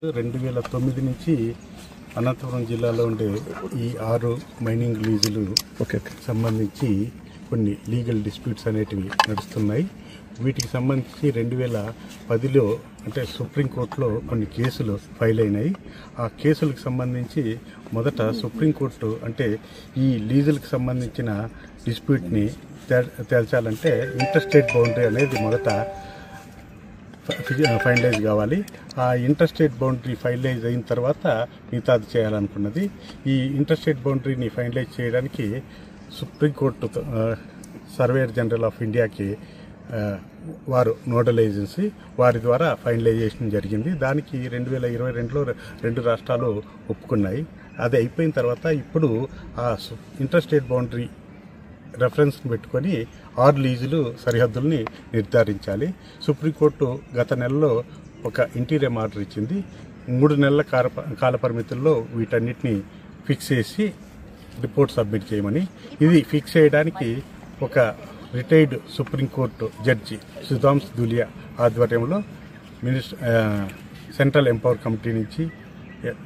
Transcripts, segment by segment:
2009 నుంచి అనంతపురం జిల్లాలో ఉండే ఈ 6 మైనింగ్ లీజులు సంబంధించి కొన్ని లీగల్ డిస్ప్యూట్స్ అనేటివి నడుస్తున్నాయి. వీటికి సంబంధించి 2010లో అంటే సుప్రీంకోర్టులో కొన్ని కేసులు ఫైల్ అయినాయి. ఆ కేసులకు సంబంధించి మొదట సుప్రీంకోర్టు అంటే ఈ లీజులకు సంబంధించిన డిస్ప్యూట్ని తేల్చాలంటే ఇంటర్స్టేట్ బౌండరీ అనేది మొదట ఫైనలైజ్ కావాలి. ఆ ఇంటర్స్టేట్ బౌండరీ ఫైనలైజ్ అయిన తర్వాత మిగతాది చేయాలనుకున్నది. ఈ ఇంటర్స్టేట్ బౌండరీని ఫైనలైజ్ చేయడానికి సుప్రీంకోర్టు సర్వేయర్ జనరల్ ఆఫ్ ఇండియాకి వారు నోడల్ ఏజెన్సీ వారి ద్వారా ఫైనలైజేషన్ జరిగింది. దానికి 2022లో 2 రాష్ట్రాలు ఒప్పుకున్నాయి. అది అయిపోయిన తర్వాత ఇప్పుడు ఆ ఇంటర్స్టేట్ బౌండరీ రెఫరెన్స్ని పెట్టుకొని 6 లీజులు సరిహద్దుల్ని నిర్ధారించాలి. సుప్రీంకోర్టు గత నెలలో ఒక ఇంటీరియం ఆర్డర్ ఇచ్చింది. 3 నెలల కాలపరిమితుల్లో వీటన్నిటిని ఫిక్స్ చేసి రిపోర్ట్ సబ్మిట్ చేయమని. ఇది ఫిక్స్ చేయడానికి ఒక retired supreme court judge Sudhanshu Dhulia ఆధ్వర్యంలో సెంట్రల్ ఎంపవర్ కమిటీ నుంచి,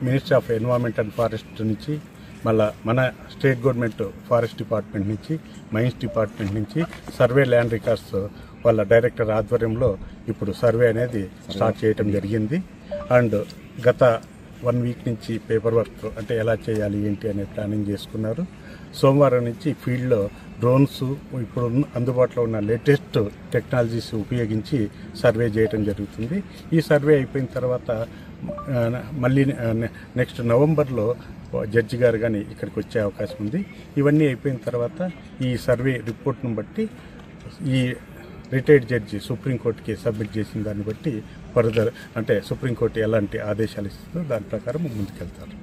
ministry of environment and forest నుంచి, మళ్ళా మన స్టేట్ గవర్నమెంట్ ఫారెస్ట్ డిపార్ట్మెంట్ నుంచి, మైన్స్ డిపార్ట్మెంట్ నుంచి, సర్వే ల్యాండ్ రికార్డ్స్ వాళ్ళ డైరెక్టర్ ఆధ్వర్యంలో ఇప్పుడు సర్వే అనేది స్టార్ట్ చేయడం జరిగింది. అండ్ గత 1 వీక్ నుంచి పేపర్ వర్క్ అంటే ఎలా చేయాలి ఏంటి అనే ప్లానింగ్ చేసుకున్నారు. సోమవారం నుంచి ఫీల్డ్లో డ్రోన్స్ ఇప్పుడు అందుబాటులో ఉన్న లేటెస్ట్ టెక్నాలజీస్ ఉపయోగించి సర్వే చేయడం జరుగుతుంది. ఈ సర్వే అయిపోయిన తర్వాత మళ్ళీ నెక్స్ట్ నవంబర్లో జడ్జి గారు కానీ ఇక్కడికి వచ్చే అవకాశం ఉంది. ఇవన్నీ అయిపోయిన తర్వాత ఈ సర్వే రిపోర్ట్ను బట్టి ఈ రిటైర్డ్ జడ్జి సుప్రీంకోర్టుకి సబ్మిట్ చేసిన దాన్ని బట్టి ఫర్దర్ అంటే సుప్రీంకోర్టు ఎలాంటి ఆదేశాలు ఇస్తుందో దాని ప్రకారం ముందుకెళ్తారు.